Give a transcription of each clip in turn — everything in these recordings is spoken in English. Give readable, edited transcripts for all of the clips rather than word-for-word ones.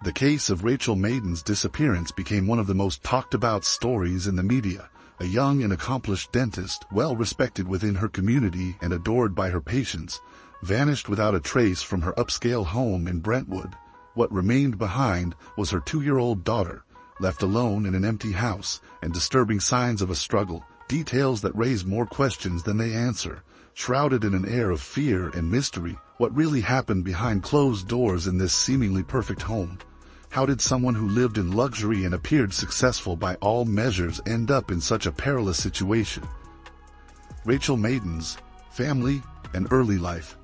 The case of Rachel Maiden's disappearance became one of the most talked about stories in the media. A young and accomplished dentist, well respected within her community and adored by her patients, vanished without a trace from her upscale home in Brentwood. What remained behind was her 2-year-old daughter, left alone in an empty house, and disturbing signs of a struggle, details that raise more questions than they answer. Shrouded in an air of fear and mystery, what really happened behind closed doors in this seemingly perfect home? How did someone who lived in luxury and appeared successful by all measures end up in such a perilous situation? Rachel Maiden's family and early life.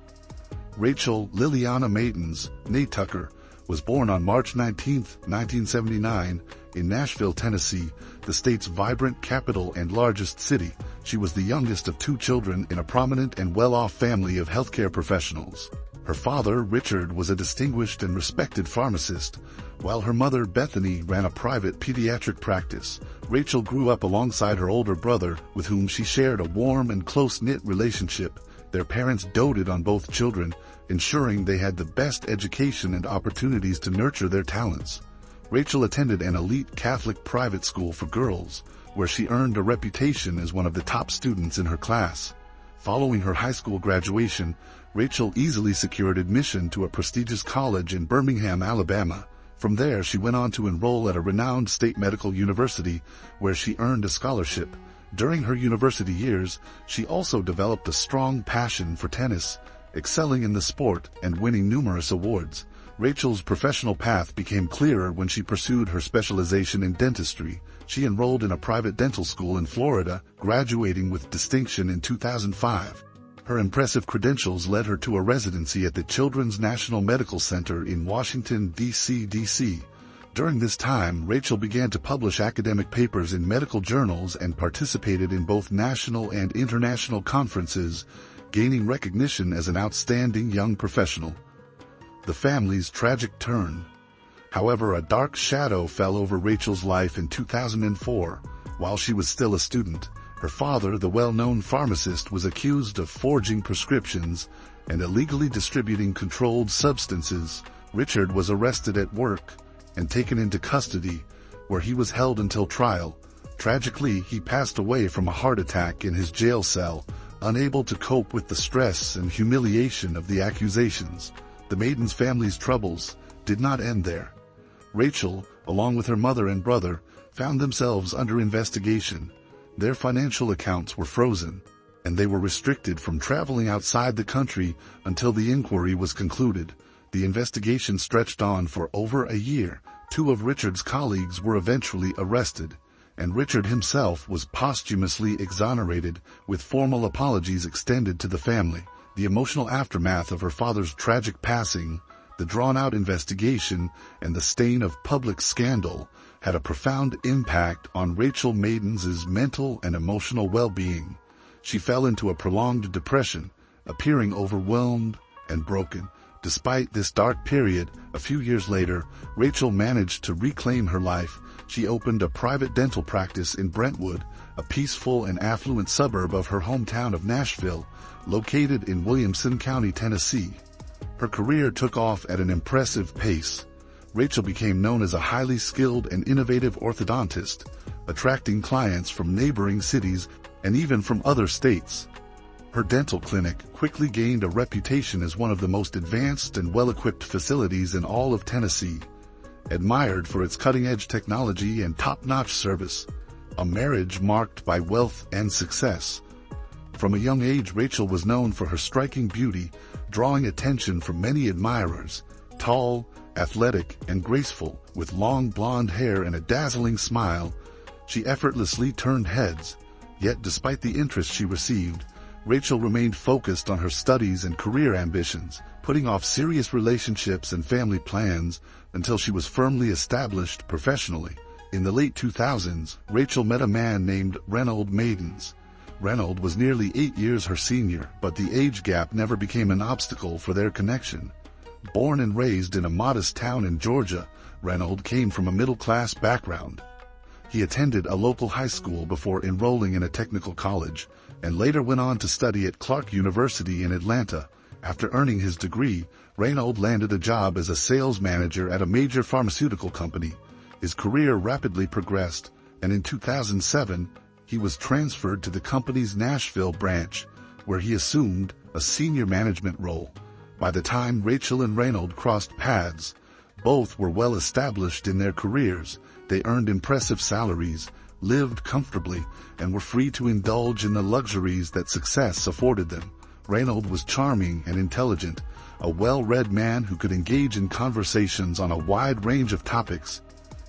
Rachel Liliana Maidens, née Tucker, was born on March 19, 1979, in Nashville, Tennessee, the state's vibrant capital and largest city. She was the youngest of 2 children in a prominent and well-off family of healthcare professionals. Her father, Richard, was a distinguished and respected pharmacist, while her mother, Bethany, ran a private pediatric practice. Rachel grew up alongside her older brother, with whom she shared a warm and close-knit relationship. Their parents doted on both children, ensuring they had the best education and opportunities to nurture their talents. Rachel attended an elite Catholic private school for girls, where she earned a reputation as one of the top students in her class. Following her high school graduation, Rachel easily secured admission to a prestigious college in Birmingham, Alabama. From there, she went on to enroll at a renowned state medical university, where she earned a scholarship. During her university years, she also developed a strong passion for tennis, excelling in the sport and winning numerous awards. Rachel's professional path became clearer when she pursued her specialization in dentistry. She enrolled in a private dental school in Florida, graduating with distinction in 2005. Her impressive credentials led her to a residency at the Children's National Medical Center in Washington, D.C. During this time, Rachel began to publish academic papers in medical journals and participated in both national and international conferences, gaining recognition as an outstanding young professional. The family's tragic turn. However, a dark shadow fell over Rachel's life in 2004. While she was still a student, her father, the well-known pharmacist, was accused of forging prescriptions and illegally distributing controlled substances. Richard was arrested at work and taken into custody, where he was held until trial. Tragically, he passed away from a heart attack in his jail cell, unable to cope with the stress and humiliation of the accusations. The Maidens family's troubles did not end there. Rachel, along with her mother and brother, found themselves under investigation. Their financial accounts were frozen, and they were restricted from traveling outside the country until the inquiry was concluded. The investigation stretched on for over a year. 2 of Richard's colleagues were eventually arrested, and Richard himself was posthumously exonerated, with formal apologies extended to the family. The emotional aftermath of her father's tragic passing, the drawn-out investigation, and the stain of public scandal had a profound impact on Rachel Maiden's mental and emotional well-being. She fell into a prolonged depression, appearing overwhelmed and broken. Despite this dark period, a few years later, Rachel managed to reclaim her life. She opened a private dental practice in Brentwood, a peaceful and affluent suburb of her hometown of Nashville, located in Williamson County, Tennessee. Her career took off at an impressive pace. Rachel became known as a highly skilled and innovative orthodontist, attracting clients from neighboring cities and even from other states. Her dental clinic quickly gained a reputation as one of the most advanced and well-equipped facilities in all of Tennessee, admired for its cutting-edge technology and top-notch service. A marriage marked by wealth and success. From a young age, Rachel was known for her striking beauty, drawing attention from many admirers. Tall, athletic, and graceful, with long blonde hair and a dazzling smile, she effortlessly turned heads. Yet despite the interest she received, Rachel remained focused on her studies and career ambitions, putting off serious relationships and family plans until she was firmly established professionally. In the late 2000s, Rachel met a man named Reynold Maidens. Reynold was nearly 8 years her senior, but the age gap never became an obstacle for their connection. Born and raised in a modest town in Georgia, Reynold came from a middle-class background. He attended a local high school before enrolling in a technical college, and later went on to study at Clark University in Atlanta. After earning his degree, Reynolds landed a job as a sales manager at a major pharmaceutical company. His career rapidly progressed, and in 2007, he was transferred to the company's Nashville branch, where he assumed a senior management role. By the time Rachel and Reynolds crossed paths, both were well established in their careers. They earned impressive salaries, lived comfortably, and were free to indulge in the luxuries that success afforded them. Reynolds was charming and intelligent, a well-read man who could engage in conversations on a wide range of topics.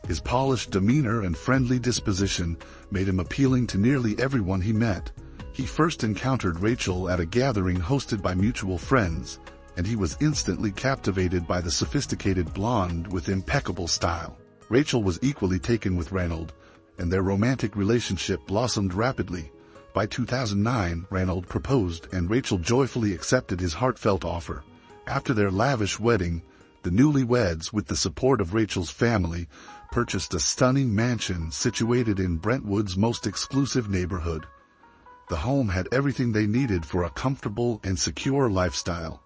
His polished demeanor and friendly disposition made him appealing to nearly everyone he met. He first encountered Rachel at a gathering hosted by mutual friends, and he was instantly captivated by the sophisticated blonde with impeccable style. Rachel was equally taken with Reynolds, and their romantic relationship blossomed rapidly. By 2009, Reynolds proposed, and Rachel joyfully accepted his heartfelt offer. After their lavish wedding, the newlyweds, with the support of Rachel's family, purchased a stunning mansion situated in Brentwood's most exclusive neighborhood. The home had everything they needed for a comfortable and secure lifestyle.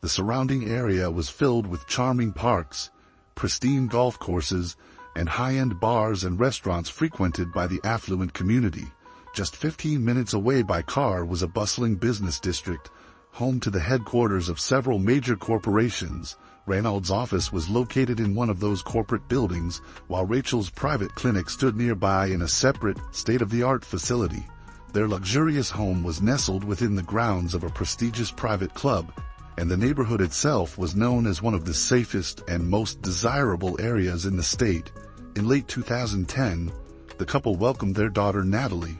The surrounding area was filled with charming parks, pristine golf courses, and high-end bars and restaurants frequented by the affluent community. Just 15 minutes away by car was a bustling business district, home to the headquarters of several major corporations. Reynolds' office was located in one of those corporate buildings, while Rachel's private clinic stood nearby in a separate, state-of-the-art facility. Their luxurious home was nestled within the grounds of a prestigious private club, and the neighborhood itself was known as one of the safest and most desirable areas in the state. In late 2010, the couple welcomed their daughter Natalie.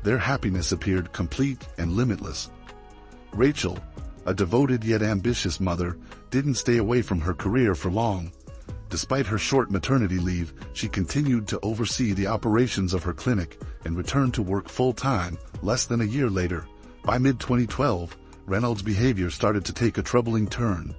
Their happiness appeared complete and limitless. Rachel, a devoted yet ambitious mother, didn't stay away from her career for long. Despite her short maternity leave, she continued to oversee the operations of her clinic and returned to work full-time less than a year later. By mid-2012, Reynolds' behavior started to take a troubling turn.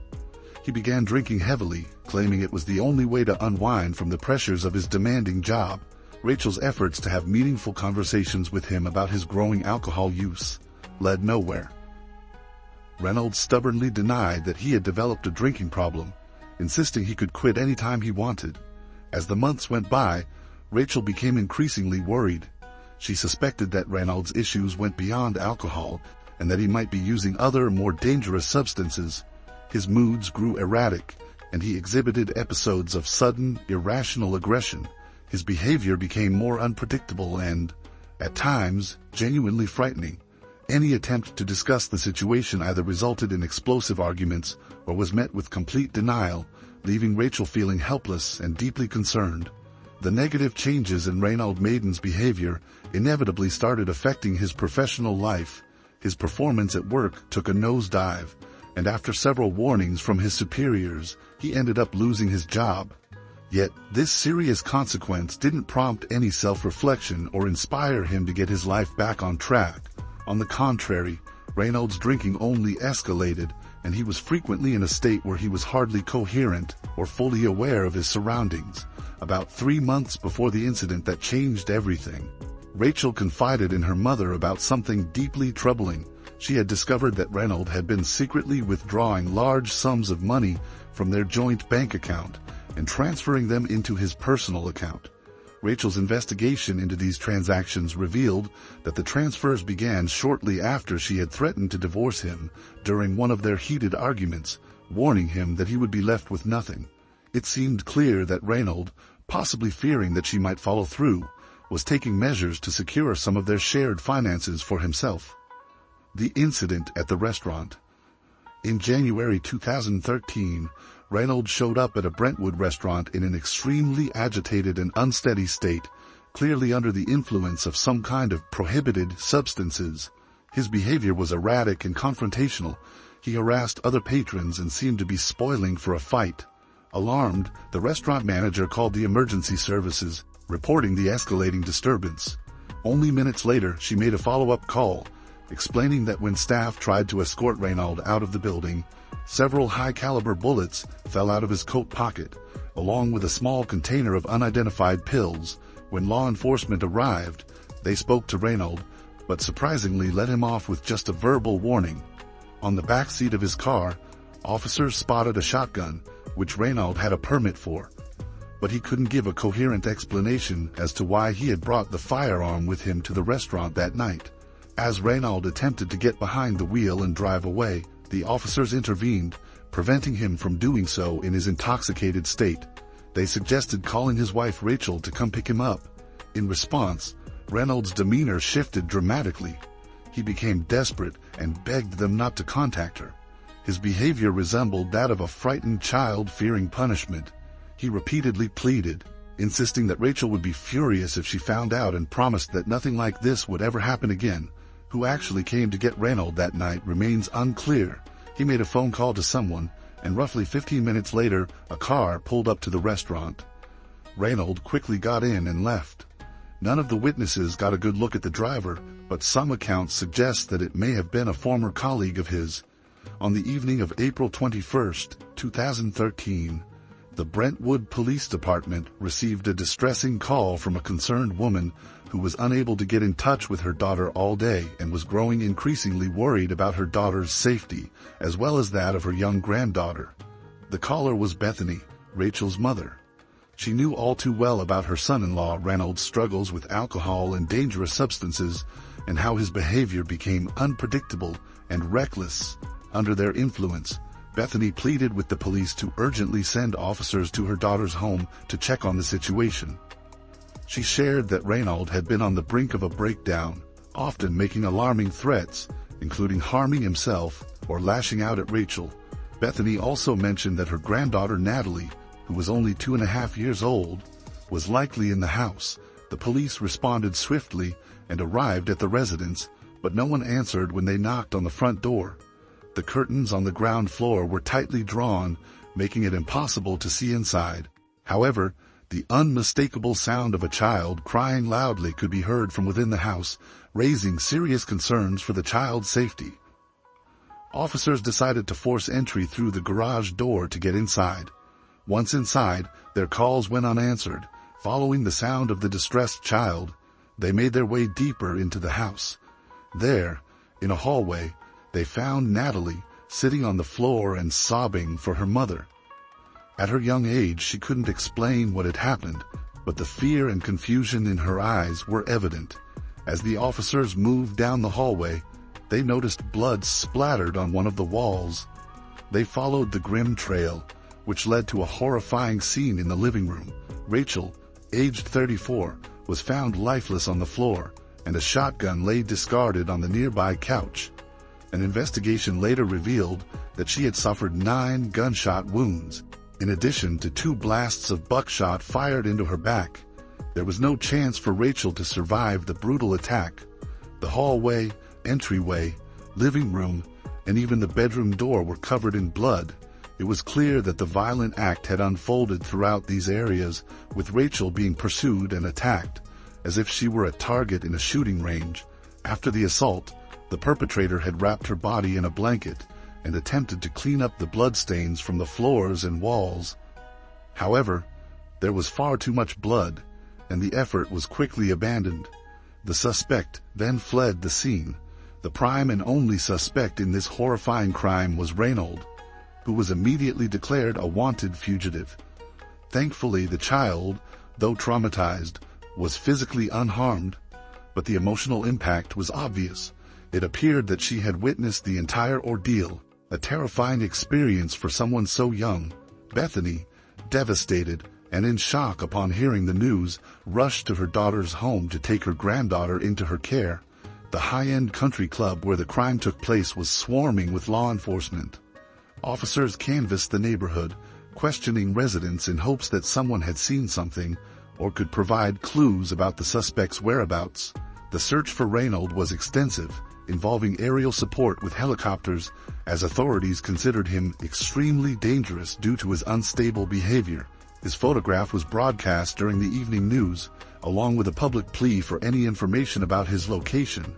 He began drinking heavily, claiming it was the only way to unwind from the pressures of his demanding job. Rachel's efforts to have meaningful conversations with him about his growing alcohol use led nowhere. Reynolds stubbornly denied that he had developed a drinking problem, insisting he could quit any time he wanted. As the months went by, Rachel became increasingly worried. She suspected that Reynolds' issues went beyond alcohol and that he might be using other, more dangerous substances. His moods grew erratic, and he exhibited episodes of sudden, irrational aggression. His behavior became more unpredictable and, at times, genuinely frightening. Any attempt to discuss the situation either resulted in explosive arguments or was met with complete denial, leaving Rachel feeling helpless and deeply concerned. The negative changes in Reynolds' maiden's behavior inevitably started affecting his professional life. His performance at work took a nosedive, and after several warnings from his superiors, he ended up losing his job. Yet, this serious consequence didn't prompt any self-reflection or inspire him to get his life back on track. On the contrary, Reynolds' drinking only escalated, and he was frequently in a state where he was hardly coherent or fully aware of his surroundings. About 3 months before the incident that changed everything, Rachel confided in her mother about something deeply troubling. She had discovered that Reynolds had been secretly withdrawing large sums of money from their joint bank account and transferring them into his personal account. Rachel's investigation into these transactions revealed that the transfers began shortly after she had threatened to divorce him during one of their heated arguments, warning him that he would be left with nothing. It seemed clear that Reynolds, possibly fearing that she might follow through, was taking measures to secure some of their shared finances for himself. The incident at the restaurant. In January 2013, Reynolds showed up at a Brentwood restaurant in an extremely agitated and unsteady state, clearly under the influence of some kind of prohibited substances. His behavior was erratic and confrontational. He harassed other patrons and seemed to be spoiling for a fight. Alarmed, the restaurant manager called the emergency services, reporting the escalating disturbance. Only minutes later, she made a follow-up call, explaining that when staff tried to escort Reynolds out of the building, several high-caliber bullets fell out of his coat pocket, along with a small container of unidentified pills. When law enforcement arrived, they spoke to Reynolds, but surprisingly let him off with just a verbal warning. On the back seat of his car, officers spotted a shotgun, which Reynald had a permit for, but he couldn't give a coherent explanation as to why he had brought the firearm with him to the restaurant that night. As Reynald attempted to get behind the wheel and drive away, the officers intervened, preventing him from doing so in his intoxicated state. They suggested calling his wife Rachel to come pick him up. In response, Reynolds' demeanor shifted dramatically. He became desperate and begged them not to contact her. His behavior resembled that of a frightened child fearing punishment. He repeatedly pleaded, insisting that Rachel would be furious if she found out, and promised that nothing like this would ever happen again. Who actually came to get Reynald that night remains unclear. He made a phone call to someone, and roughly 15 minutes later, a car pulled up to the restaurant. Reynald quickly got in and left. None of the witnesses got a good look at the driver, but some accounts suggest that it may have been a former colleague of his. On the evening of April 21, 2013, the Brentwood Police Department received a distressing call from a concerned woman who was unable to get in touch with her daughter all day and was growing increasingly worried about her daughter's safety, as well as that of her young granddaughter. The caller was Bethany, Rachel's mother. She knew all too well about her son-in-law Reynald's struggles with alcohol and dangerous substances, and how his behavior became unpredictable and reckless under their influence. Bethany pleaded with the police to urgently send officers to her daughter's home to check on the situation. She shared that Reynald had been on the brink of a breakdown, often making alarming threats, including harming himself or lashing out at Rachel. Bethany also mentioned that her granddaughter Natalie, who was only 2.5 years old, was likely in the house. The police responded swiftly and arrived at the residence, but no one answered when they knocked on the front door. The curtains on the ground floor were tightly drawn, making it impossible to see inside. However, the unmistakable sound of a child crying loudly could be heard from within the house, raising serious concerns for the child's safety. Officers decided to force entry through the garage door to get inside. Once inside, their calls went unanswered. Following the sound of the distressed child, they made their way deeper into the house. There, in a hallway, they found Natalie sitting on the floor and sobbing for her mother. At her young age, she couldn't explain what had happened, but the fear and confusion in her eyes were evident. As the officers moved down the hallway, they noticed blood splattered on one of the walls. They followed the grim trail, which led to a horrifying scene in the living room. Rachel, aged 34, was found lifeless on the floor, and a shotgun lay discarded on the nearby couch. An investigation later revealed that she had suffered 9 gunshot wounds, in addition to 2 blasts of buckshot fired into her back. There was no chance for Rachel to survive the brutal attack. The hallway, entryway, living room, and even the bedroom door were covered in blood. It was clear that the violent act had unfolded throughout these areas, with Rachel being pursued and attacked, as if she were a target in a shooting range. After the assault, the perpetrator had wrapped her body in a blanket and attempted to clean up the bloodstains from the floors and walls. However, there was far too much blood, and the effort was quickly abandoned. The suspect then fled the scene. The prime and only suspect in this horrifying crime was Reynald, who was immediately declared a wanted fugitive. Thankfully, the child, though traumatized, was physically unharmed, but the emotional impact was obvious. It appeared that she had witnessed the entire ordeal, a terrifying experience for someone so young. Bethany, devastated and in shock upon hearing the news, rushed to her daughter's home to take her granddaughter into her care. The high-end country club where the crime took place was swarming with law enforcement. Officers canvassed the neighborhood, questioning residents in hopes that someone had seen something or could provide clues about the suspect's whereabouts. The search for Reynald was extensive, involving aerial support with helicopters, as authorities considered him extremely dangerous due to his unstable behavior. His photograph was broadcast during the evening news, along with a public plea for any information about his location.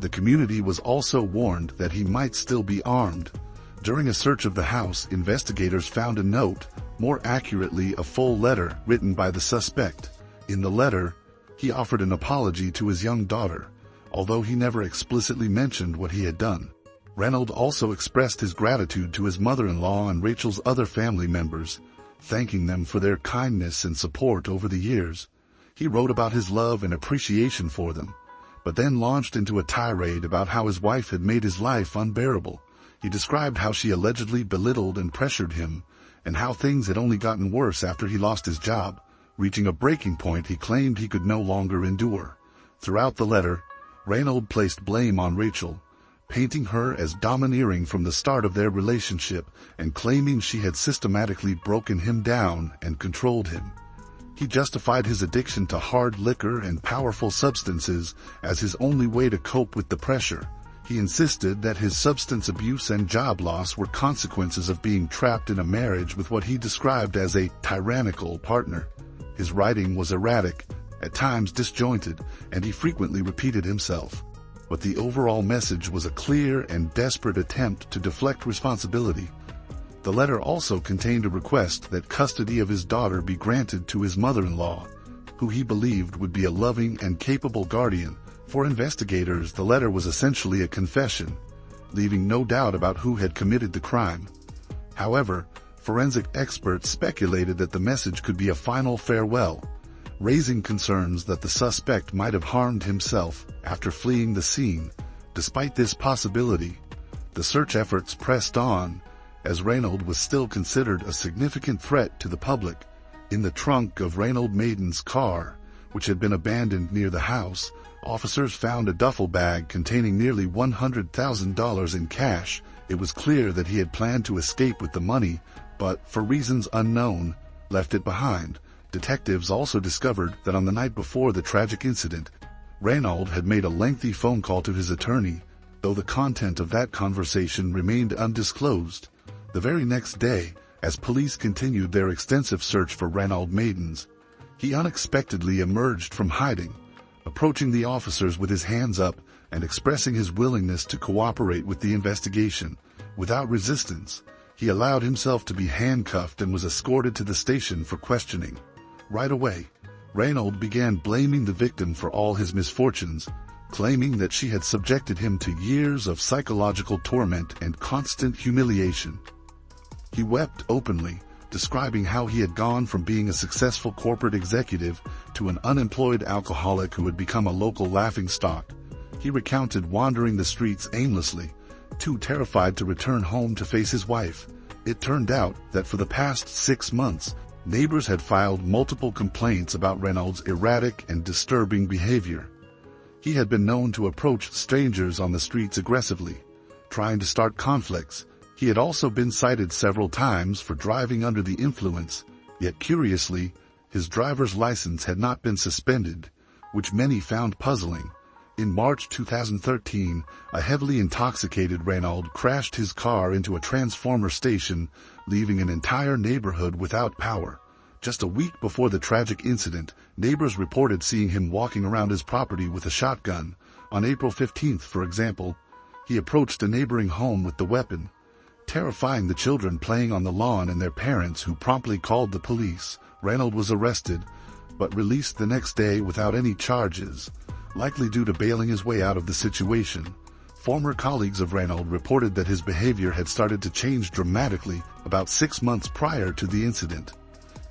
The community was also warned that he might still be armed. During a search of the house, investigators found a note, more accurately a full letter, written by the suspect. In the letter, he offered an apology to his young daughter, although he never explicitly mentioned what he had done. Reynolds also expressed his gratitude to his mother-in-law and Rachel's other family members, thanking them for their kindness and support over the years. He wrote about his love and appreciation for them, but then launched into a tirade about how his wife had made his life unbearable. He described how she allegedly belittled and pressured him, and how things had only gotten worse after he lost his job, reaching a breaking point he claimed he could no longer endure. Throughout the letter, Reynolds placed blame on Rachel, painting her as domineering from the start of their relationship and claiming she had systematically broken him down and controlled him. He justified his addiction to hard liquor and powerful substances as his only way to cope with the pressure. He insisted that his substance abuse and job loss were consequences of being trapped in a marriage with what he described as a tyrannical partner. His writing was erratic, at times disjointed, and he frequently repeated himself. But the overall message was a clear and desperate attempt to deflect responsibility. The letter also contained a request that custody of his daughter be granted to his mother-in-law, who he believed would be a loving and capable guardian. For investigators, the letter was essentially a confession, leaving no doubt about who had committed the crime. However, forensic experts speculated that the message could be a final farewell, raising concerns that the suspect might have harmed himself after fleeing the scene. Despite this possibility, the search efforts pressed on, as Reynolds was still considered a significant threat to the public. In the trunk of Reynolds Maiden's car, which had been abandoned near the house, officers found a duffel bag containing nearly $100,000 in cash. It was clear that he had planned to escape with the money, but, for reasons unknown, left it behind. Detectives also discovered that on the night before the tragic incident, Reynolds had made a lengthy phone call to his attorney, though the content of that conversation remained undisclosed. The very next day, as police continued their extensive search for Reynolds Maidens, he unexpectedly emerged from hiding, approaching the officers with his hands up and expressing his willingness to cooperate with the investigation. Without resistance, he allowed himself to be handcuffed and was escorted to the station for questioning. Right away, Reynolds began blaming the victim for all his misfortunes, claiming that she had subjected him to years of psychological torment and constant humiliation. He wept openly, describing how he had gone from being a successful corporate executive to an unemployed alcoholic who had become a local laughingstock. He recounted wandering the streets aimlessly, too terrified to return home to face his wife. It turned out that for the past 6 months, neighbors had filed multiple complaints about Reynolds' erratic and disturbing behavior. He had been known to approach strangers on the streets aggressively, trying to start conflicts. He had also been cited several times for driving under the influence, yet curiously, his driver's license had not been suspended, which many found puzzling. In March 2013, a heavily intoxicated Reynolds crashed his car into a transformer station, leaving an entire neighborhood without power. Just a week before the tragic incident, neighbors reported seeing him walking around his property with a shotgun. On April 15th, for example, he approached a neighboring home with the weapon, terrifying the children playing on the lawn and their parents, who promptly called the police. Reynolds was arrested, but released the next day without any charges, likely due to bailing his way out of the situation. Former colleagues of Reynolds reported that his behavior had started to change dramatically about 6 months prior to the incident.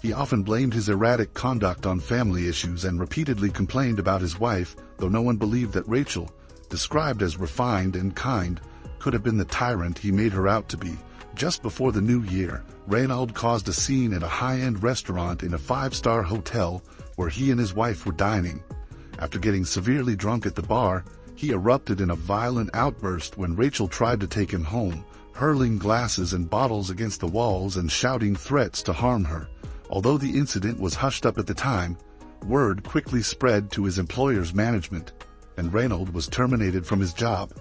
He often blamed his erratic conduct on family issues and repeatedly complained about his wife, though no one believed that Rachel, described as refined and kind, could have been the tyrant he made her out to be. Just before the new year, Reynolds caused a scene at a high-end restaurant in a 5-star hotel where he and his wife were dining. After getting severely drunk at the bar, he erupted in a violent outburst when Rachel tried to take him home, hurling glasses and bottles against the walls and shouting threats to harm her. Although the incident was hushed up at the time, word quickly spread to his employer's management, and Reynolds was terminated from his job.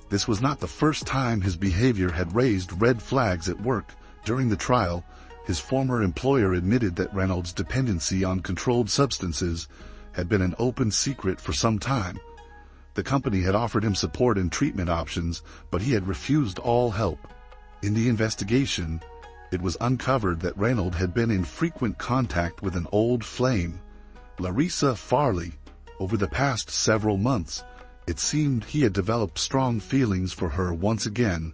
This was not the first time his behavior had raised red flags at work. During the trial, his former employer admitted that Reynolds' dependency on controlled substances had been an open secret for some time. The company had offered him support and treatment options, but he had refused all help. In the investigation, it was uncovered that Reynolds had been in frequent contact with an old flame, Larissa Farley, over the past several months. It seemed he had developed strong feelings for her once again,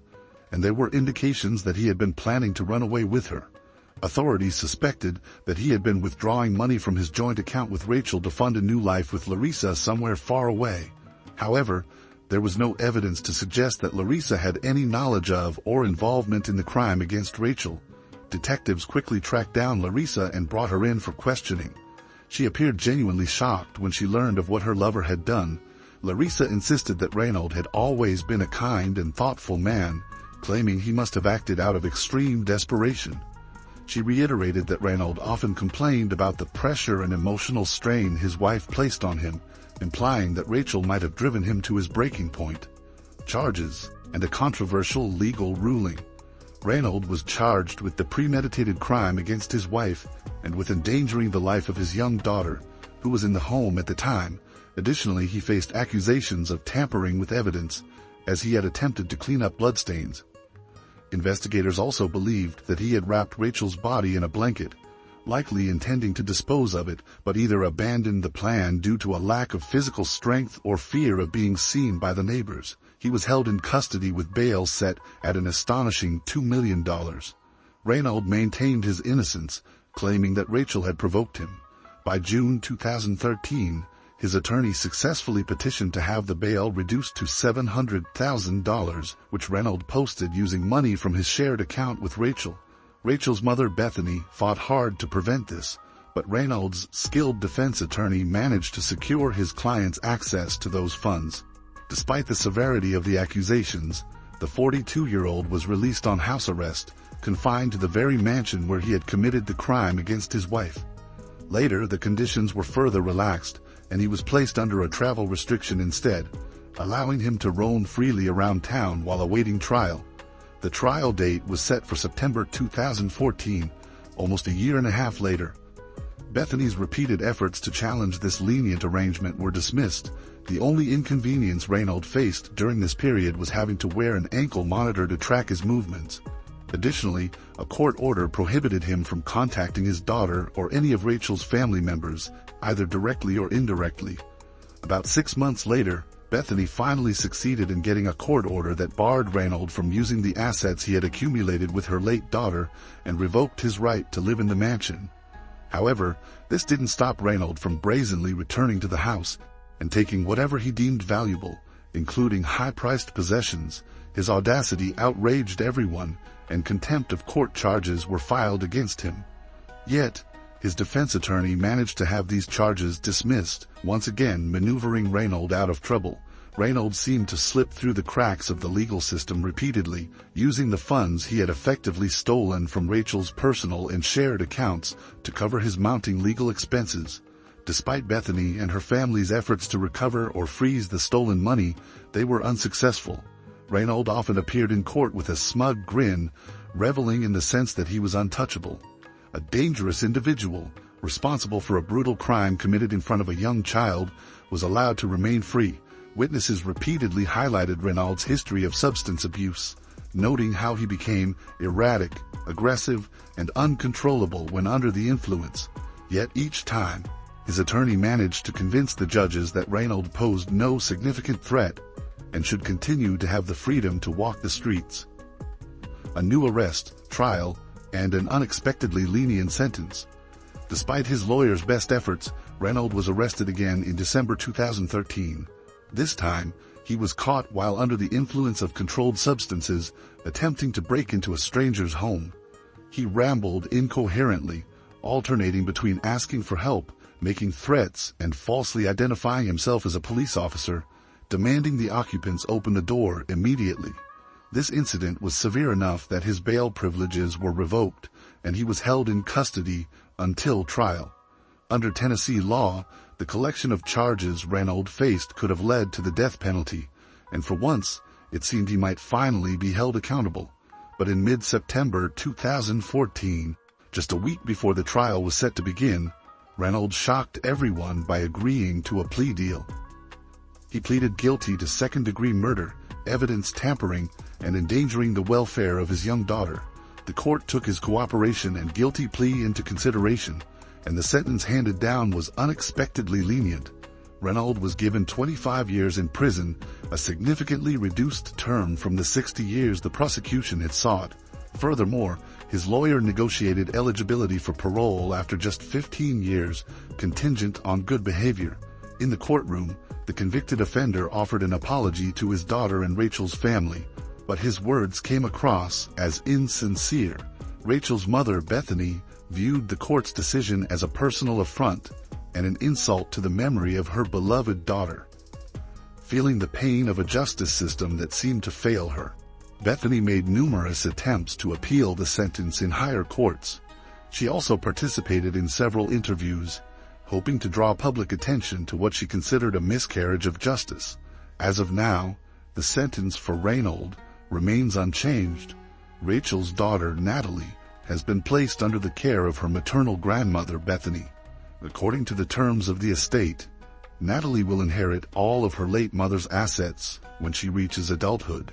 and there were indications that he had been planning to run away with her. Authorities suspected that he had been withdrawing money from his joint account with Rachel to fund a new life with Larissa somewhere far away. However, there was no evidence to suggest that Larissa had any knowledge of or involvement in the crime against Rachel. Detectives quickly tracked down Larissa and brought her in for questioning. She appeared genuinely shocked when she learned of what her lover had done. Larissa insisted that Reynold had always been a kind and thoughtful man, claiming he must have acted out of extreme desperation. She reiterated that Reynold often complained about the pressure and emotional strain his wife placed on him, implying that Rachel might have driven him to his breaking point. Charges and a controversial legal ruling. Reynold was charged with the premeditated crime against his wife and with endangering the life of his young daughter, who was in the home at the time. Additionally, he faced accusations of tampering with evidence, as he had attempted to clean up bloodstains. Investigators also believed that he had wrapped Rachel's body in a blanket, likely intending to dispose of it, but either abandoned the plan due to a lack of physical strength or fear of being seen by the neighbors. He was held in custody with bail set at an astonishing $2 million. Reynold maintained his innocence, claiming that Rachel had provoked him. By June 2013, his attorney successfully petitioned to have the bail reduced to $700,000, which Reynold posted using money from his shared account with Rachel. Rachel's mother, Bethany, fought hard to prevent this, but Reynold's skilled defense attorney managed to secure his client's access to those funds. Despite the severity of the accusations, the 42-year-old was released on house arrest, confined to the very mansion where he had committed the crime against his wife. Later, the conditions were further relaxed, and he was placed under a travel restriction instead, allowing him to roam freely around town while awaiting trial. The trial date was set for September 2014, almost a year and a half later. Bethany's repeated efforts to challenge this lenient arrangement were dismissed. The only inconvenience Reynold faced during this period was having to wear an ankle monitor to track his movements. Additionally, a court order prohibited him from contacting his daughter or any of Rachel's family members, either directly or indirectly. About 6 months later, Bethany finally succeeded in getting a court order that barred Reynold from using the assets he had accumulated with her late daughter and revoked his right to live in the mansion. However, this didn't stop Reynold from brazenly returning to the house and taking whatever he deemed valuable, including high-priced possessions. His audacity outraged everyone, and contempt of court charges were filed against him. Yet, his defense attorney managed to have these charges dismissed, once again maneuvering Reynold out of trouble. Reynold seemed to slip through the cracks of the legal system repeatedly, using the funds he had effectively stolen from Rachel's personal and shared accounts to cover his mounting legal expenses. Despite Bethany and her family's efforts to recover or freeze the stolen money, they were unsuccessful. Reynold often appeared in court with a smug grin, reveling in the sense that he was untouchable. A dangerous individual, responsible for a brutal crime committed in front of a young child, was allowed to remain free. Witnesses repeatedly highlighted Reynold's history of substance abuse, noting how he became erratic, aggressive, and uncontrollable when under the influence. Yet each time, his attorney managed to convince the judges that Reynold posed no significant threat and should continue to have the freedom to walk the streets. A new arrest, trial, and an unexpectedly lenient sentence. Despite his lawyer's best efforts, Reynold was arrested again in December 2013. This time, he was caught while under the influence of controlled substances, attempting to break into a stranger's home. He rambled incoherently, alternating between asking for help, making threats, and falsely identifying himself as a police officer, demanding the occupants open the door immediately. This incident was severe enough that his bail privileges were revoked, and he was held in custody until trial. Under Tennessee law, the collection of charges Reynold faced could have led to the death penalty, and for once, it seemed he might finally be held accountable. But in mid-September 2014, just a week before the trial was set to begin, Reynold shocked everyone by agreeing to a plea deal. He pleaded guilty to second-degree murder, evidence tampering, and endangering the welfare of his young daughter. The court took his cooperation and guilty plea into consideration, and the sentence handed down was unexpectedly lenient. Reynolds was given 25 years in prison, a significantly reduced term from the 60 years the prosecution had sought. Furthermore, his lawyer negotiated eligibility for parole after just 15 years, contingent on good behavior. In the courtroom, the convicted offender offered an apology to his daughter and Rachel's family, but his words came across as insincere. Rachel's mother, Bethany, viewed the court's decision as a personal affront and an insult to the memory of her beloved daughter. Feeling the pain of a justice system that seemed to fail her, Bethany made numerous attempts to appeal the sentence in higher courts. She also participated in several interviews, hoping to draw public attention to what she considered a miscarriage of justice. As of now, the sentence for Reynolds remains unchanged. Rachel's daughter, Natalie, has been placed under the care of her maternal grandmother, Bethany. According to the terms of the estate, Natalie will inherit all of her late mother's assets when she reaches adulthood.